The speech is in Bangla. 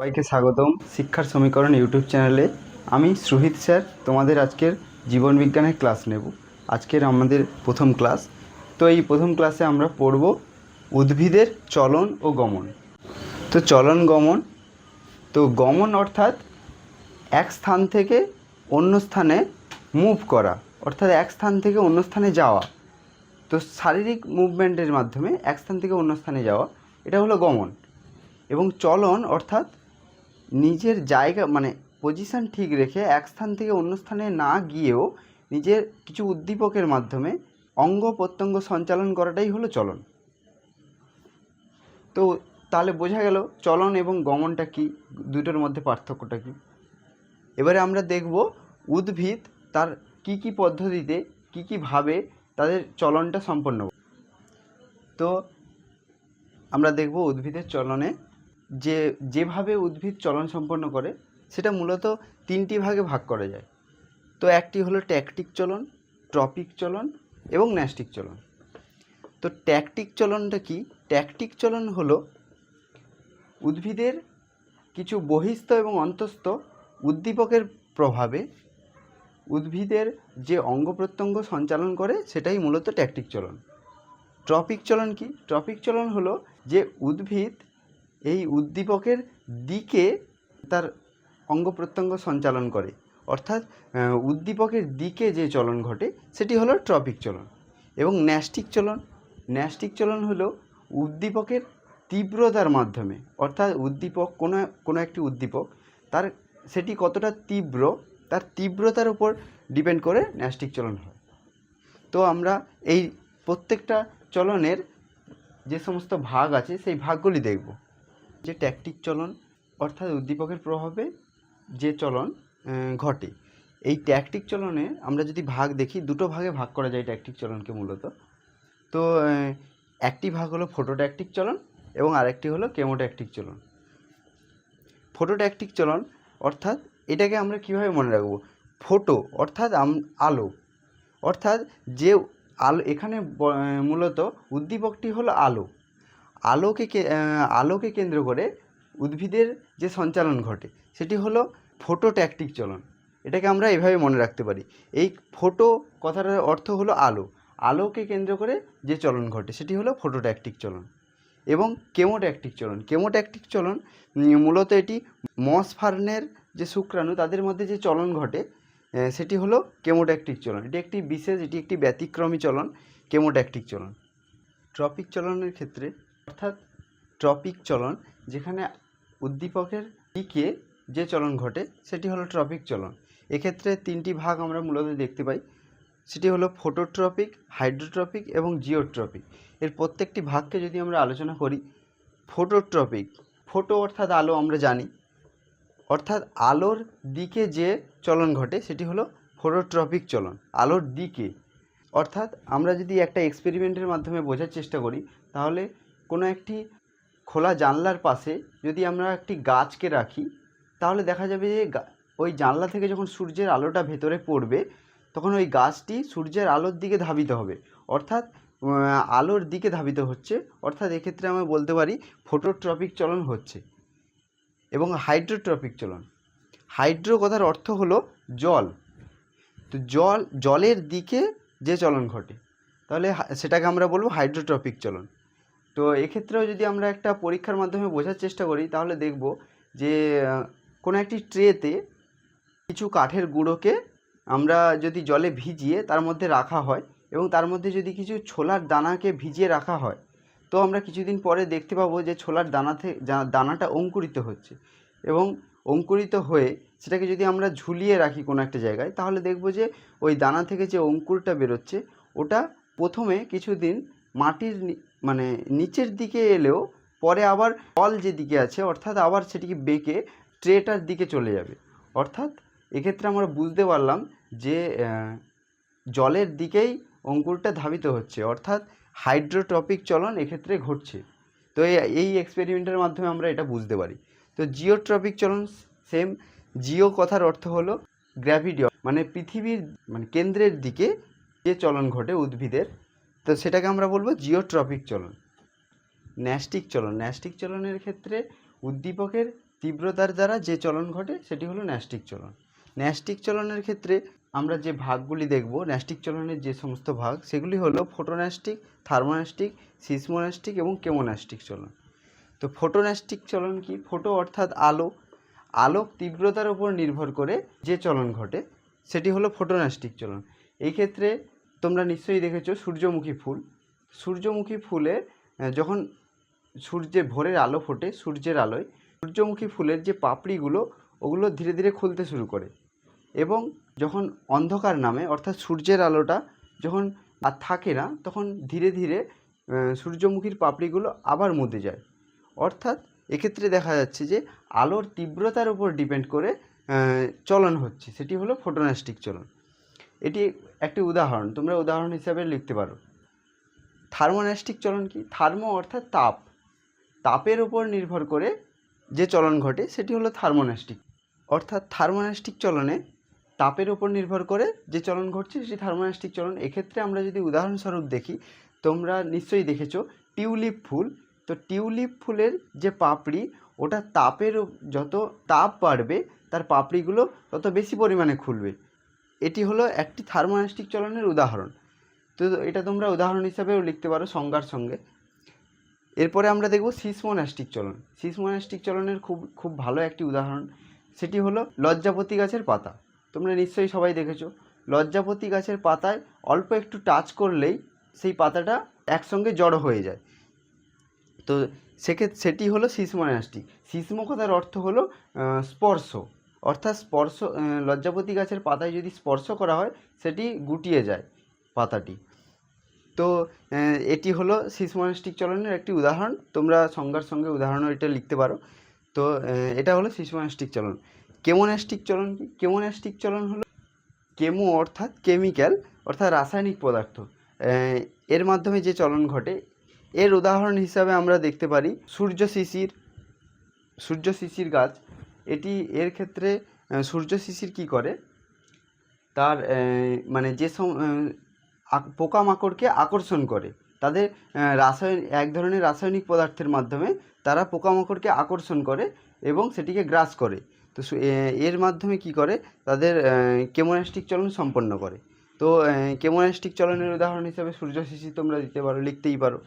সবাইকে স্বাগতম শিক্ষার সমীকরণ ইউটিউব চ্যানেলে। আমি সুহিত স্যার তোমাদের আজকের জীবন বিজ্ঞানের ক্লাস নেব। আজকের আমাদের প্রথম ক্লাস। তো এই প্রথম ক্লাসে আমরা পড়ব উদ্ভিদের চলন ও গমন। তো চলন গমন, তো গমন অর্থাৎ এক স্থান থেকে অন্য স্থানে মুভ করা, অর্থাৎ এক স্থান থেকে অন্য স্থানে যাওয়া। তো শারীরিক মুভমেন্টের মাধ্যমে এক স্থান থেকে অন্য স্থানে যাওয়া, এটা হলো গমন। এবং চলন অর্থাৎ নিজের জায়গা মানে পজিশান ঠিক রেখে এক স্থান থেকে অন্য স্থানে না গিয়েও নিজের কিছু উদ্দীপকের মাধ্যমে অঙ্গ প্রত্যঙ্গ সঞ্চালন করাটাই হলো চলন। তো তাহলে বোঝা গেল চলন এবং গমনটা কী, দুটোর মধ্যে পার্থক্যটা কী। এবারে আমরা দেখব উদ্ভিদ তার কী কী পদ্ধতিতে কী কীভাবে তাদের চলনটা সম্পন্ন। তো আমরা দেখব উদ্ভিদের চলনে যেভাবে উদ্ভিদ চলন সম্পন্ন করে সেটা মূলত তিনটি ভাগে ভাগ করা যায়। তো একটি হলো ট্যাকটিক চলন, ট্রপিক চলন এবং ন্যাস্টিক চলন। তো ট্যাকটিক চলনটা কি? ট্যাকটিক চলন হলো উদ্ভিদের কিছু বহিস্থ এবং অন্তঃস্থ উদ্দীপকের প্রভাবে উদ্ভিদের যে অঙ্গ প্রত্যঙ্গ সঞ্চালন করে সেটাই মূলত ট্যাকটিক চলন। ট্রপিক চলন কি? ট্রপিক চলন হলো যে উদ্ভিদ এই উদ্দীপকের দিকে তার অঙ্গ প্রত্যঙ্গ সঞ্চালন করে, অর্থাৎ উদ্দীপকের দিকে যে চলন ঘটে সেটি হলো ট্রপিক চলন। এবং ন্যাস্টিক চলন, ন্যাস্টিক চলন হলো উদ্দীপকের তীব্রতার মাধ্যমে, অর্থাৎ উদ্দীপক কোনো একটি উদ্দীপক তার সেটি কতটা তীব্র তার তীব্রতার উপর ডিপেন্ড করে ন্যাস্টিক চলন হয়। তো আমরা এই প্রত্যেকটা চলনের যে সমস্ত ভাগ আছে সেই ভাগগুলি দেখব। যে ট্যাকটিক চলন অর্থাৎ উদ্দীপকের প্রভাবে যে চলন ঘটে, এই ট্যাকটিক চলনে আমরা যদি ভাগ দেখি, দুটো ভাগে ভাগ করা যায় ট্যাকটিক চলনকে মূলত। তো একটি ভাগ হলো ফোটোট্যাকটিক চলন এবং আরেকটি হলো কেমোট্যাকটিক চলন। ফোটোট্যাকটিক চলন অর্থাৎ এটাকে আমরা কীভাবে মনে রাখবো? ফোটো অর্থাৎ আলো, অর্থাৎ যে আলো এখানে মূলত উদ্দীপকটি হলো আলো। আলোকে কেন্দ্র করে উদ্ভিদের যে সঞ্চালন ঘটে সেটি হলো ফোটোট্যাকটিক চলন। এটাকে আমরা এভাবে মনে রাখতে পারি। এই ফোটো কথাটার অর্থ হলো আলো, আলোকে কেন্দ্র করে যে চলন ঘটে সেটি হলো ফোটোট্যাকটিক চলন। এবং কেমোট্যাকটিক চলন, কেমোট্যাকটিক চলন মূলত এটি মস ফার্নের যে শুক্রাণু তাদের মধ্যে যে চলন ঘটে সেটি হলো কেমোট্যাকটিক চলন। এটি একটি ব্যতিক্রমী চলন, কেমোট্যাকটিক চলন। ট্রপিক চলনের ক্ষেত্রে অর্থাৎ ট্রপিক চলন যেখানে উদ্দীপকের দিকে যে চলন ঘটে সেটি হলো ট্রপিক চলন। এক্ষেত্রে তিনটি ভাগ আমরা মূলত দেখতে পাই, সেটি হলো ফোটোট্রপিক, হাইড্রোট্রপিক এবং জিওট্রপিক। এর প্রত্যেকটি ভাগকে যদি আমরা আলোচনা করি, ফোটোট্রপিক, ফোটো অর্থাৎ আলো আমরা জানি, অর্থাৎ আলোর দিকে যে চলন ঘটে সেটি হলো ফোটোট্রপিক চলন, আলোর দিকে। অর্থাৎ আমরা যদি একটা এক্সপেরিমেন্টের মাধ্যমে বোঝার চেষ্টা করি, তাহলে কোনো একটি খোলা জানলার পাশে যদি আমরা একটি গাছকে রাখি, তাহলে দেখা যাবে যে ওই জানলা থেকে যখন সূর্যের আলোটা ভেতরে পড়বে তখন ওই গাছটি সূর্যের আলোর দিকে ধাবিত হবে, অর্থাৎ আলোর দিকে ধাবিত হচ্ছে। অর্থাৎ এক্ষেত্রে আমরা বলতে পারি ফোটোট্রপিক চলন হচ্ছে। এবং হাইড্রোট্রপিক চলন, হাইড্রো কথার অর্থ হলো জল। তো জলের দিকে যে চলন ঘটে তাহলে সেটাকে আমরা বলবো হাইড্রোট্রপিক চলন। তো এক্ষেত্রেও যদি আমরা একটা পরীক্ষার মাধ্যমে বোঝার চেষ্টা করি, তাহলে দেখব যে কোনো একটি ট্রেতে কিছু কাঠের গুঁড়োকে আমরা যদি জলে ভিজিয়ে তার মধ্যে রাখা হয় এবং তার মধ্যে যদি কিছু ছোলার দানাকে ভিজিয়ে রাখা হয়, তো আমরা কিছুদিন পরে দেখতে পাবো যে ছোলার দানাটা অঙ্কুরিত হচ্ছে। এবং অঙ্কুরিত হয়ে সেটাকে যদি আমরা ঝুলিয়ে রাখি কোনো একটা জায়গায়, তাহলে দেখব যে ওই দানা থেকে যে অঙ্কুরটা বেরোচ্ছে ওটা প্রথমে কিছুদিন মাটির মানে নিচের দিকে এলেও পরে আবার জল যেদিকে আছে অর্থাৎ আবার সেটিকে বেঁকে ট্রেটার দিকে চলে যাবে। অর্থাৎ এক্ষেত্রে আমরা বুঝতে পারলাম যে জলের দিকেই অঙ্কুরটা ধাবিত হচ্ছে, অর্থাৎ হাইড্রোট্রপিক চলন এক্ষেত্রে ঘটছে। তো এই এক্সপেরিমেন্টের মাধ্যমে আমরা এটা বুঝতে পারি। তো জিওট্রপিক চলন সেম, জিও কথার অর্থ হলো গ্র্যাভিটি, মানে পৃথিবীর কেন্দ্রের দিকে যে চলন ঘটে উদ্ভিদের, তো সেটাকে আমরা বলবো জিওট্রপিক চলন। ন্যাস্টিক চলন, ন্যাস্টিক চলনের ক্ষেত্রে উদ্দীপকের তীব্রতার দ্বারা যে চলন ঘটে সেটি হলো ন্যষ্টিক চলন। ন্যষ্টিক চলনের ক্ষেত্রে আমরা যে ভাগগুলি দেখব, ন্যষ্টিক চলনের যে সমস্ত ভাগ, সেগুলি হলো ফোটোন্যষ্টিক, থার্মোন্যষ্টিক, সিসমোন্যষ্টিক এবং কেমোন্যষ্টিক চলন। তো ফোটোন্যষ্টিক চলন কি? ফোটো অর্থাৎ আলো, আলোক তীব্রতার উপর নির্ভর করে যে চলন ঘটে সেটি হলো ফোটোন্যষ্টিক চলন। এই ক্ষেত্রে তোমরা নিশ্চয়ই দেখেছো সূর্যমুখী ফুল। সূর্যমুখী ফুলে যখন সূর্যের ভোরের আলো ফোটে, সূর্যের আলোয় সূর্যমুখী ফুলের যে পাপড়িগুলো ওগুলো ধীরে ধীরে খুলতে শুরু করে, এবং যখন অন্ধকার নামে অর্থাৎ সূর্যের আলোটা যখন আর থাকে না, তখন ধীরে ধীরে সূর্যমুখীর পাপড়িগুলো আবার মুদে যায়। অর্থাৎ এক্ষেত্রে দেখা যাচ্ছে যে আলোর তীব্রতার উপর ডিপেন্ড করে চলন হচ্ছে, সেটি হলো ফোটোন্যষ্টিক চলন। এটি একটি উদাহরণ, তোমরা উদাহরণ হিসাবে লিখতে পারো। থার্মোন্যষ্টিক চলন কি? থার্মো অর্থাৎ তাপ, তাপের উপর নির্ভর করে যে চলন ঘটে সেটি হলো থার্মোন্যষ্টিক। অর্থাৎ থার্মোন্যষ্টিক চলনে তাপের উপর নির্ভর করে যে চলন ঘটছে সেটি থার্মোন্যষ্টিক চলন। এক্ষেত্রে আমরা যদি উদাহরণস্বরূপ দেখি, তোমরা নিশ্চয়ই দেখেছো টিউলিপ ফুল। তো টিউলিপ ফুলের যে পাপড়ি, ওটা তাপের যত তাপ বাড়বে তার পাপড়িগুলো তত বেশি পরিমাণে খুলবে। এটি হলো একটি থার্মোন্যষ্টিক চলনের উদাহরণ। তো এটা তোমরা উদাহরণ হিসাবেও লিখতে পারো সংজ্ঞার সঙ্গে। এরপরে আমরা দেখব সিসমোন্যষ্টিক চলন। সিসমোন্যষ্টিক চলনের খুব ভালো একটি উদাহরণ, সেটি হলো লজ্জাপতি গাছের পাতা। তোমরা নিশ্চয়ই সবাই দেখেছো লজ্জাপতি গাছের পাতায় অল্প একটু টাচ করলেই সেই পাতাটা একসঙ্গে জড়ো হয়ে যায়। তো সেটি হলো সিসমোন্যষ্টিক। সিসমো কথার অর্থ হলো স্পর্শ, অর্থাৎ স্পর্শ, লজ্জাপতি গাছের পাতায় যদি স্পর্শ করা হয় সেটি গুটিয়ে যায় পাতাটি। তো এটি হলো সিসমোন্যষ্টিক চলনের একটি উদাহরণ, তোমরা সংজ্ঞার সঙ্গে উদাহরণও এটা লিখতে পারো। তো এটা হলো সিসমোন্যষ্টিক চলন। কেমোন্যষ্টিক চলন কি? কেমোন্যষ্টিক চলন হলো কেমো অর্থাৎ কেমিক্যাল, অর্থাৎ রাসায়নিক পদার্থ, এর মাধ্যমে যে চলন ঘটে। এর উদাহরণ হিসাবে আমরা দেখতে পারি সূর্য শিশির গাছ। এর ক্ষেত্রে সূর্য শিশির কী করে, তার মানে যে পোকামাকড়কে আকর্ষণ করে, তাদের এক ধরনের রাসায়নিক পদার্থের মাধ্যমে তারা পোকামাকড়কে আকর্ষণ করে এবং সেটিকে গ্রাস করে। তো এর মাধ্যমে কি করে, তাদের কেমোন্যষ্টিক চলন সম্পন্ন করে। তো কেমোন্যষ্টিক চলনের উদাহরণ হিসাবে সূর্য শিশির তোমরা দিতে পারো, লিখতেই পারো।